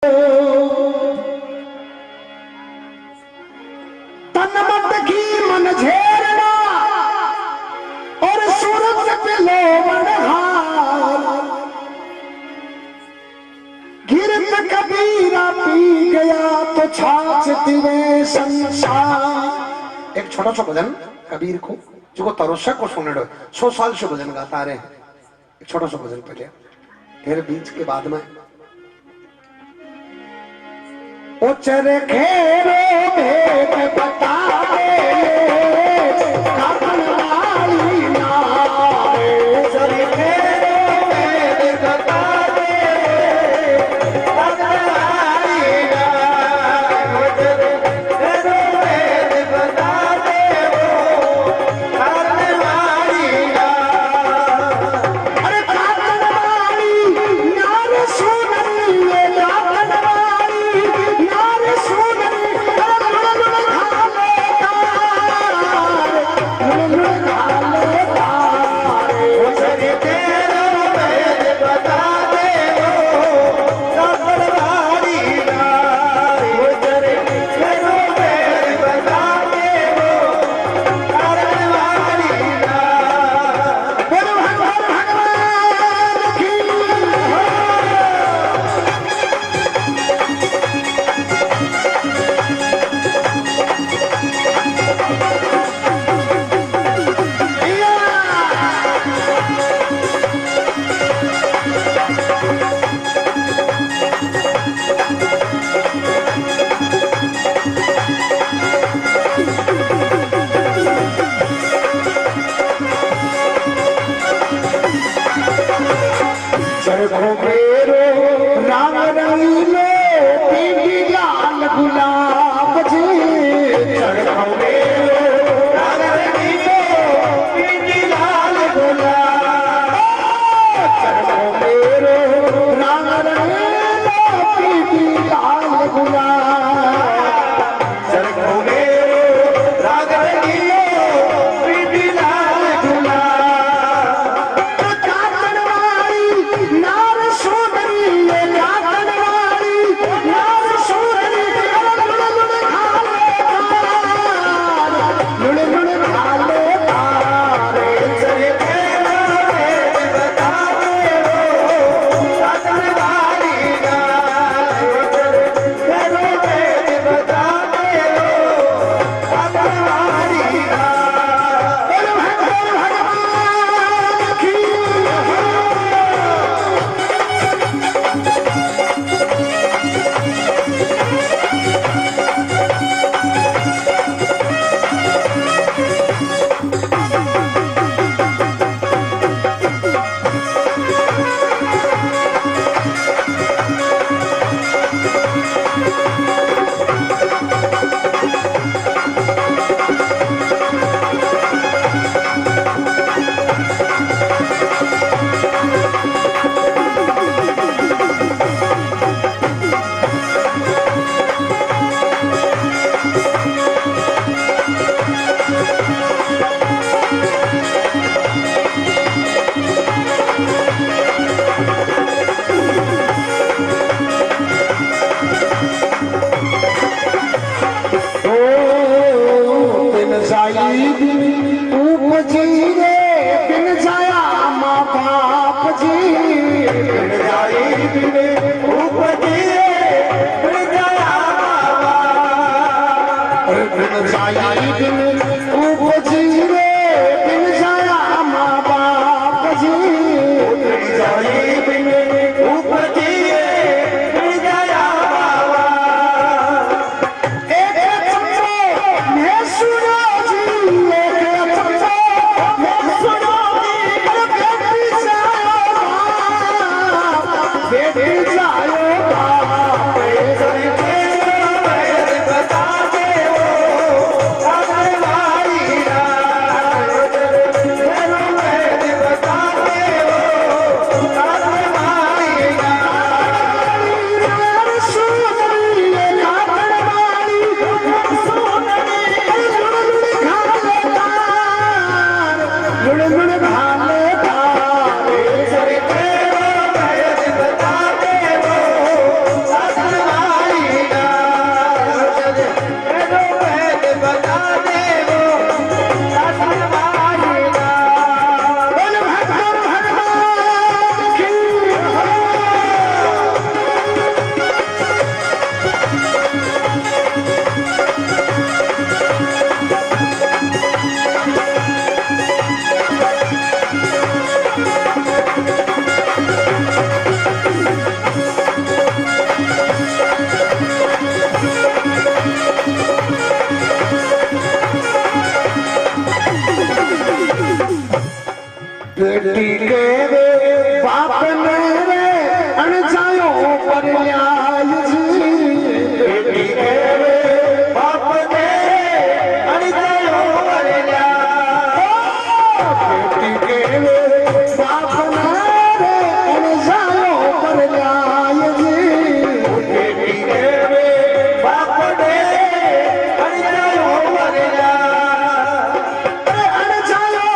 तन मत की मन झेरना और सूरत पे लो मनहार गिरत कबीरा पी गया तो छाछती में संसार। एक छोटा सा भजन कबीर को जो तरोसा को सुने 100 साल से भजन गाता रहे। एक छोटा सा भजन पढ़े फिर बीच के बाद में उचर घेरो भेद बता बेटी के बाप ने रे अणजायो पर न्याय जी बेटी के बाप ने अणजायो पर न्याय बेटी के बाप ने रे अणजायो पर न्याय जी बेटी के बाप ने अणजायो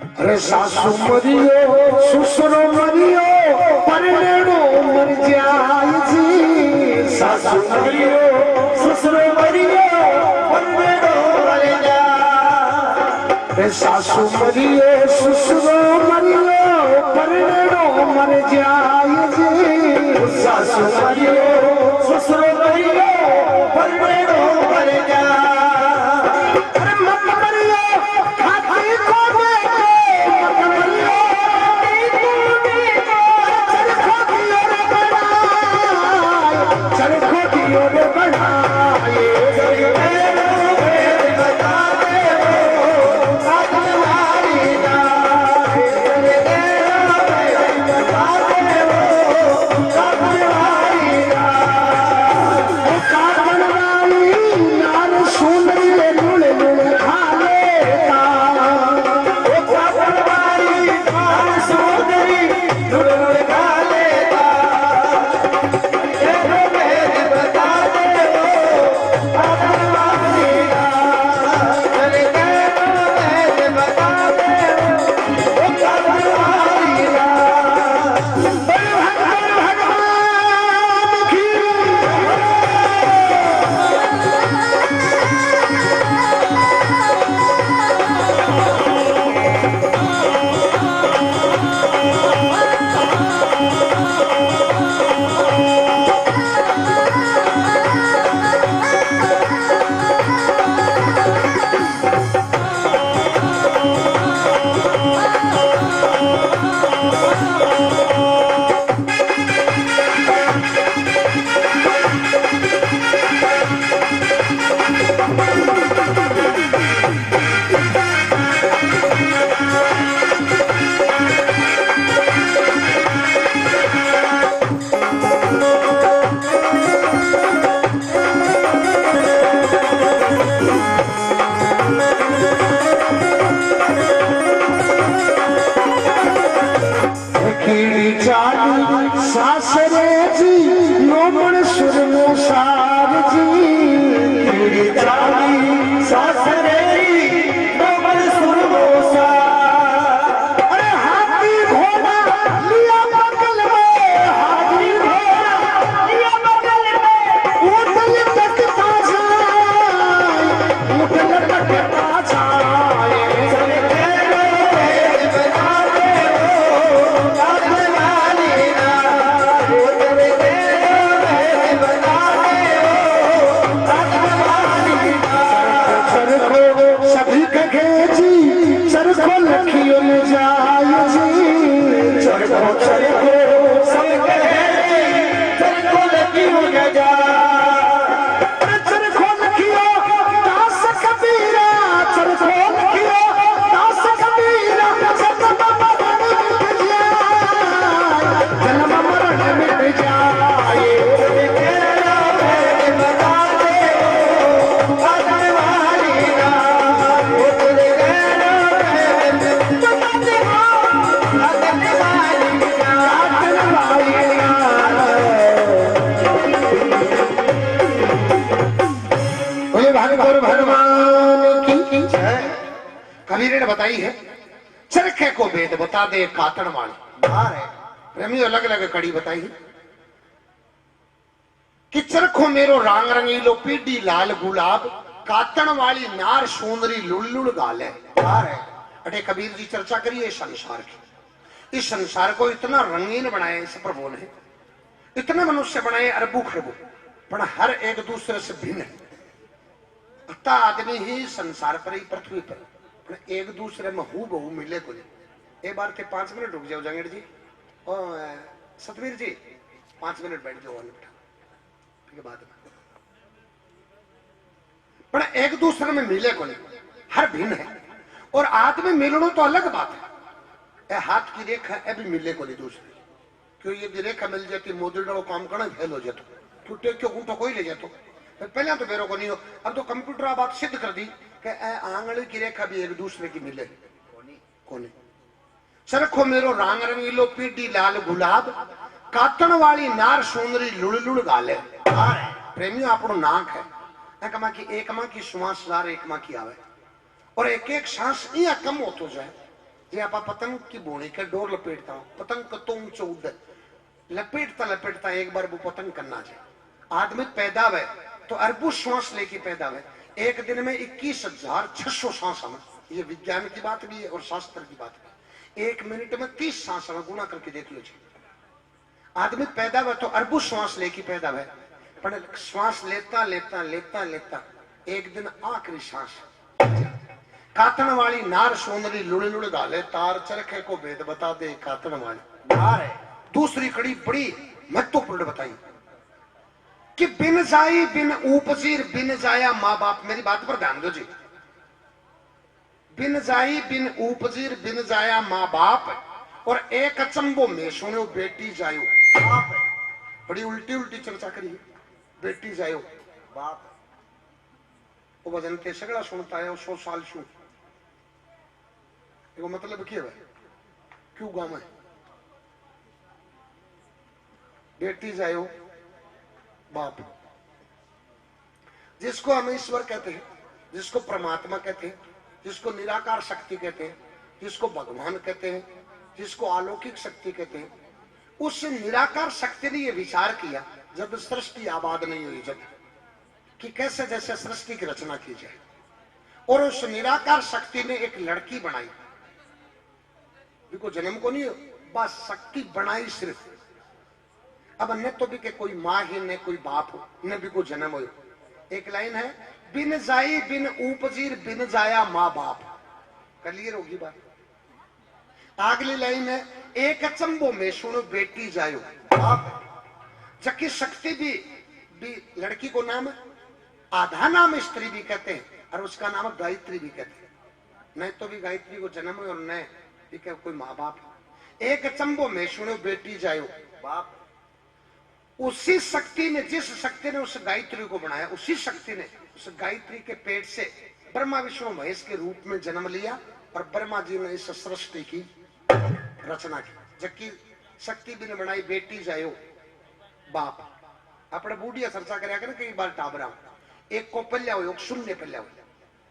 पर सासू मरियो ससुरो मरियो परनेड़ो मर जाय जी सासू मरियो ससुरो मरियो परनेड़ो मर जाय सासू मरियो ससुरो मरियो परनेड़ो मर जाय जी सासू मरियो ससुरो मरियो परनेड़ो मर जाय जाय जी चरखो चरखो सब कहे चरखो लगियो गजा चरखो लगियो दास कबीरा चरखो लगियो दास कबीरा जन्म मरण मिट जाए कबीर ने बताई है चरखे को भेद बता दे कातण वाली प्रेमी अलग अलग कड़ी बताई है कि चरखो मेरो रांग रंगीलो पीढ़ी लाल गुलाब कातण वाली नार सुंदरी लुड़ गाल है अटे कबीर जी चर्चा करिए संसार की। इस संसार को इतना रंगीन बनाया इस प्रभु ने, इतने मनुष्य बनाए अरबों खरबों, पर हर एक दूसरे से भिन्न है। अतः आदमी ही संसार पर ही पृथ्वी पर एक दूसरे में हूँ बहु मिले को नहीं। एक बार के 5 मिनट रुक जाओ जंगड़ जी और सतवीर जी 5 मिनट बैठ जाओ ठीक है बाद में। पर एक दूसरे में मिले को नहीं, हर भिन्न है। और आदमी मिलनो तो अलग बात है। ए हाथ की रेखा है भी मिले को नहीं दूसरे, क्यों ये रेखा मिल जाती मोदी काम करना फेल हो जाता टूटे क्यों ऊँटो कोई ले जातो पहले तो मेरे को नहीं हो। अब तो कंप्यूटर बात सिद्ध कर दी कि आंगली की रेखा भी एक दूसरे की मिले कोनी। चरखो मेरो रांग रंगीलो पीढ़ी लाल गुलाब कातण वाली नार सुंदरी लुड़ गाले। प्रेमी आपनो नाक है एक माँ की श्वास जार एक माँ की आवे और एक एक सांस इया कम होतो जाए। जे आप पतंग की बोनी के डोर लपेटता हूं पतंग कतो ऊंचो उड़ लपेटता लपेटता एक बार वो पतंग करना जाए। आदमी पैदा हुए तो अरबों श्वास लेके पैदा हुए, एक दिन में 21,600 सांस हमें, ये विज्ञान की बात भी है और शास्त्र की बात भी। 1 मिनट में 30 सांस हमें गुना करके देख लो जी। आदमी पैदा हुआ तो अरबों श्वास लेके पैदा हुए, पर श्वास लेता लेता लेता लेता एक दिन आखिरी सांस। कातण वाली नार सुंदरी लुड़ गाले तार चरखे को भेद बता दे कातण वाली नार है। दूसरी कड़ी बड़ी महत्वपूर्ण बताई कि बिन जाई बिन उपजीर बिन जाया माँ बाप। मेरी बात पर ध्यान दो जी। बिन जाई बिन उपजीर बिन जाया माँ बाप और एक अचंबो में सुनो बेटी जायो बाप। बड़ी उल्टी उल्टी चर्चा करी बेटी जायो बाप। वो वजन ते सगड़ा सुनता है 100 साल शू मतलब क्या है क्यों गाँव में बेटी जायो बाप। जिसको हम ईश्वर कहते हैं, जिसको परमात्मा कहते हैं, जिसको निराकार शक्ति कहते हैं, जिसको भगवान कहते हैं, जिसको अलौकिक शक्ति कहते हैं, उस निराकार शक्ति ने यह विचार किया जब सृष्टि आबाद नहीं हुई, जब कि कैसे जैसे सृष्टि की रचना की जाए। और उस निराकार शक्ति ने एक लड़की बनाई, को जन्म को नहीं बस शक्ति बनाई सिर्फ। अब न तो भी के कोई माँ ही न कोई बाप हो न भी को जन्म हो। एक लाइन है बिन जाई बिन उपजीर बिन जाया माँ बाप। क्लियर होगी बात। अगली लाइन है एक अचंबो में सुनो बेटी जायो बाप। जबकि शक्ति भी लड़की को नाम आधा नाम स्त्री भी कहते हैं और उसका नाम गायत्री भी कहते हैं। नहीं तो भी गायत्री को जन्म है और न कोई माँ बाप। एक अचंबो में सुनो बेटी जायो बाप। उसी शक्ति ने जिस शक्ति ने उस गायत्री को बनाया, उसी शक्ति ने उस गायत्री के पेट से ब्रह्मा विष्णु महेश के रूप में जन्म लिया और ब्रह्मा जी ने इस सृष्टि की रचना की। जबकि शक्ति भी ने बनाई बेटी जायो बाप। अपने बूढ़िया चर्चा कराया कर कई बार टाबरा एक को पल्या हो शून्य पल्या हो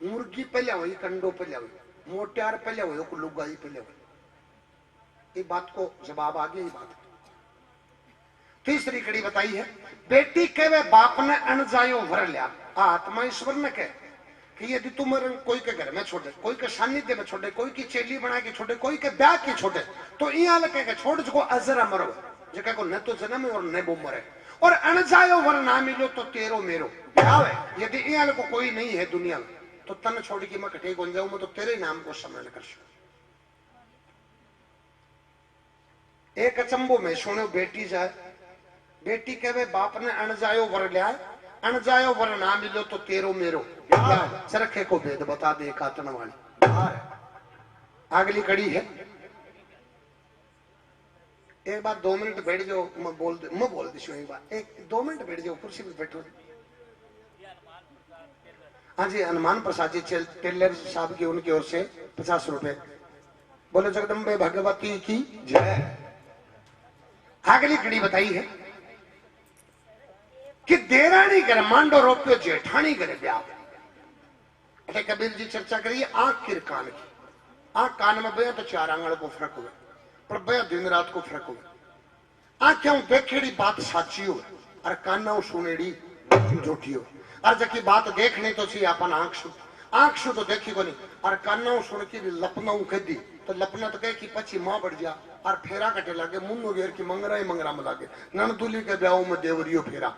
मुर्गी पल्या हो कंडो पल्या हो मोटियार पल्या हो लुगाई पल्या हो। ये बात को जवाब आ गया। ये बात तीसरी कड़ी बताई है बेटी कहे बाप ने अण जायो भर लिया। आत्मा ईश्वर ने कहे कि यदि तुम कोई के घर में छोड़े, कोई के सानिध्य में छोड़े, कोई की चेली बना के छोड़े, कोई के ब्याह की छोड़े, तो यहाँ लगे के छोड़ जो अजरा मरो जो को न तो जन्म है और न वो मरे। और अण जायो वर ना मिलो तो तेरो मेरो ब्याह। यदि यहाँ को कोई नहीं है दुनिया में तो तन छोड़ के मैं कटे कौन जाऊं, मैं तो तेरे नाम को स्मरण कर सकूं। एक अचंबो में सुनो बेटी जाए, बेटी कहे बाप ने अणजायो वर लिया, अणजायो वर ना मिलो तो तेरो मेरो चरखे को भेद बता दे कातन वाली। अगली कड़ी है, एक बार 2 मिनट बैठ जाओ, मैं बोल दी एक बार, 1-2 मिनट बैठ जाओ, कुर्सी पे बैठो। हाँ जी, हनुमान प्रसाद जी टेलर साहब की उनकी ओर से 50 रुपए। बोले जगदम्बे भगवती की जय। अगली कड़ी बताई है कि देरानी कर मांडो रोपियो जेठानी करे ब्याह। अरे कबीर जी चर्चा करिए आंख किर कान की। आंख कान में बया तो 4 आंगल को फर्क हुआ, पर बया दिन रात को फर्क हुआ। आंख क्यों देखेड़ी बात साची हो और काना सुनेड़ी झूठी हो। और जबकि बात देखने तो सी अपन आंख शु तो देखी को नहीं, और काना सुन की लपना कदी तो लपना तो कहे कि पची मां बढ़ जा और फेरा कटे लागे मुन्नो घेर की मंगरा ही मंगरा में लागे। ननदुली के ब्याह में देवरियो फेरा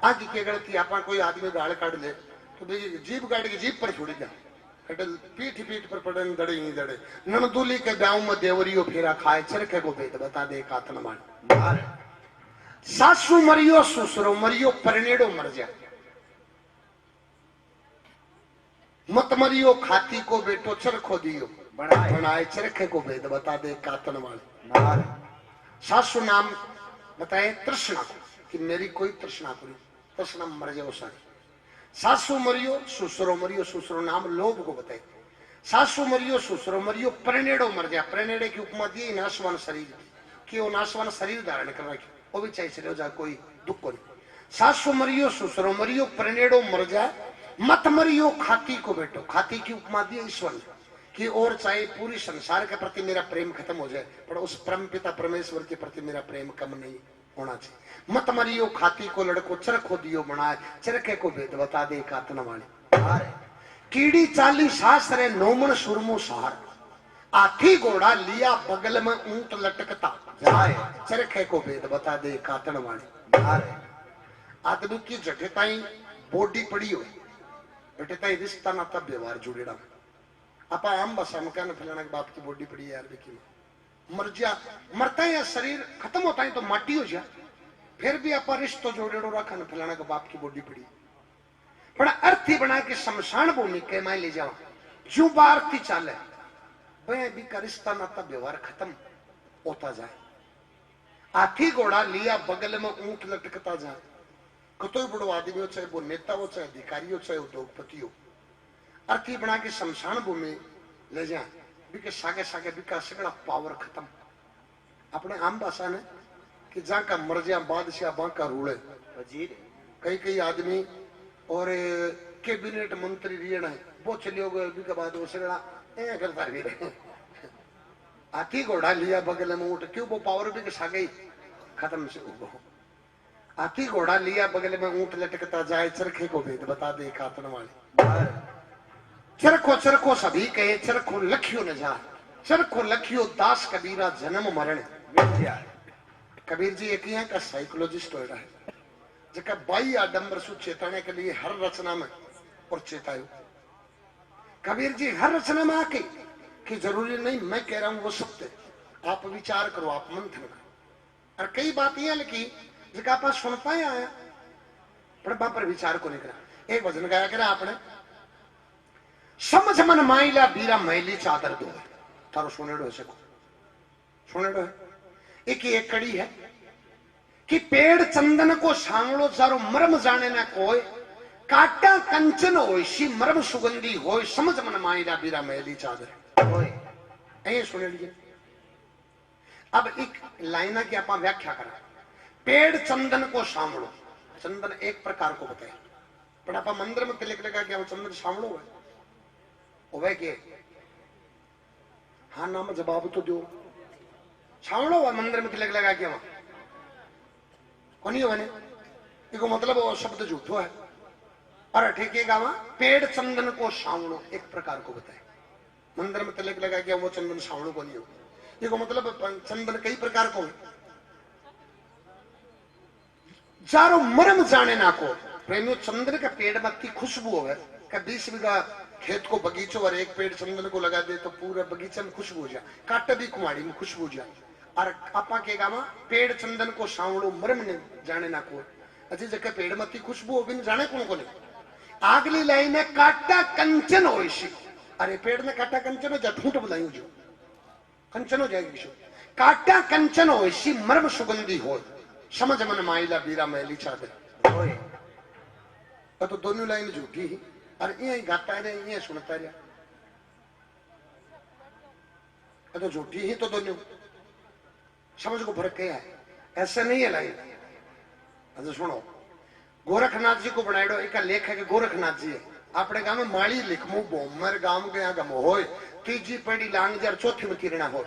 आज की गलती अपन कोई आदमी गाल काट ले तो जीप काट के जीप पर छोड़ी जा, पीठ पीठ पर पड़े दड़े ही दड़े। ननदुली के ब्याह में देवरियो फेरा खाए चरखे को भेद बता दे कातन मान। सासू मरियो ससुरो मरियो परनेड़ो मर जा, मत मरियो खाती को बेटो चरखो दियो बनाए चरखे को भेद बता दे कातन वाले। सासू नाम बताए तृष्णा को कि मेरी कोई तृष्णा करी, तृष्णा मर जाओ सारी। सासू मरियो ससुरो मरियो, ससुरो नाम लोभ को बताए। सासू मरियो ससुरो मरियो प्रणेड़ो मर जा, प्रणेड़े की उपमा दी नाशवान शरीर कि वो नाशवान शरीर धारण कर रखी, वो भी चाहिए जा कोई दुख को नहीं। सासू मरियो ससुरो मरियो प्रणेड़ो मर जा, मत मरियो खाती को बेटो। खाती की उपमा दी ईश्वर कि और चाहे पूरी संसार के प्रति मेरा प्रेम खत्म हो जाए पर उस परम पिता परमेश्वर के प्रति मेरा प्रेम कम नहीं होना चाहिए। मत मरियो खाती को लड़को चरखो दियो बनाए चरखे को भेद बता दे कातन वाले। कीड़ी चाली सास रे नोमन सुरमो सार, आथी घोड़ा लिया बगल में ऊंट लटकता जाए चरखे को भेद बता दे कातन वाले। आदमी की जटिताई बॉडी पड़ी हो, जटिताई रिश्ता नाता व्यवहार जुड़ेड़ा। आप आम भाषा में कहना फलाना बाप की बॉडी पड़ी है यार देखिए, मर जा मरता है या शरीर खत्म होता है तो माटी हो जा, फिर भी आप रिश्तो जोड़ेड़ो रखा न फलाना का बाप की बॉडी पड़ी। बड़ा अर्थी बना के शमशान भूमि के मैं ले जाओ जो बारती चाले वह भी का रिश्ता नाता व्यवहार खत्म होता जाए। हाथी घोड़ा लिया बगल में ऊंट लटकता जाए। कतोई बड़ो आदमी हो, चाहे वो नेता हो, चाहे अधिकारी हो, चाहे उद्योगपति हो, अर्थी बना के शमशान भूमि ले जाए बिके सागे सागे बिका सगड़ा पावर खत्म। अपने आम भाषा ने कि जहाँ का मर जा बादशाह बांका रूड़े वजीर। कई आदमी और कैबिनेट मंत्री रियण है वो चलियो गए बिका बाद वो सगड़ा ए करता रहे। हाथी घोड़ा लिया बगल में ऊंट, क्यों वो पावर भी सागे खत्म से हो। हाथी घोड़ा लिया बगल में ऊंट लटकता जाए चरखे को भेद बता दे कातन वाले। चरखो चरखो सभी कहे चरखो लखियो न जा, चरखो लखियो दास कबीरा जन्म मरण। कबीर जी एक ही का साइकोलॉजिस्ट हो रहा है जका 22 आडंबर सु चेताने के लिए हर रचना में और चेतायो। कबीर जी हर रचना में आके कि जरूरी नहीं मैं कह रहा हूं वो सत्य, आप विचार करो, आप मंथन करो। और कई बात ये लिखी जिसका आप सुनता ही आया पर पर विचार को नहीं करा। एक भजन गाया करा आपने, समझ मन माइला बीरा मैली चादर दो थारो सुनेड़ो से सुनेड़ो है। एक कड़ी है कि पेड़ चंदन को सांगलो चारो मरम जाने ना कोई, काटा कंचन हो सी मरम सुगंधी हो, समझ मन माइला बीरा मैली चादर होए। ऐ सुने लीजिए। अब एक लाइना की आप व्याख्या करा। पेड़ चंदन को सांवलो, चंदन एक प्रकार को बताए पर आप मंदिर में तिलक लगा क्या चंदन सांवलो है वह के हाँ नाम जवाब तो दो। सांवलो हुआ मंदिर में तिलक लगा क्या कौन हो इसको मतलब वो शब्द झूठो है। और ठीक है पेड़ चंदन को सांवलो एक प्रकार को बताए, मंदिर में तिलक लगा क्या वो चंदन सांवलो को नहीं हो। इसको मतलब चंदन कई प्रकार को चारों मरम जाने ना को प्रेमियों। चंदन का पेड़ में की खुशबू हो 20 बीघा खेत को बगीचों और एक पेड़ चंदन को लगा दे तो पूरा बगीचा में खुशबू हो जाए, काटा भी कुमारी में खुशबू हो जाए। और आपा के गामा पेड़ चंदन को सावड़ो मरम ने जाने ना को अजी जके पेड़ मती खुशबू होगी जाने कौन को नहीं आगली लाइन है काटा कंचन होइशी अरे पेड़ ने काटा कंचन हो जा ठूठ बुलायूं जो कंचन हो जाएगी शो काटा कंचन होइशी मर्म सुगंधी हो समझ मन माइला बीरा मैली चादर होए तो दोनों लाइन झूठी ही और ये गाता रहे ये सुनता रहा तो झूठी ही तो दोनों समझ को फर्क क्या है ऐसा नहीं है लाइन अच्छा सुनो गोरखनाथ जी को बनाएड़ो एक लेख है कि गोरखनाथ जी है अपने गांव में माली लिखमू बोमर गांव के यहाँ गमो होए तीजी पड़ी लांग जार चौथी में किरणा हो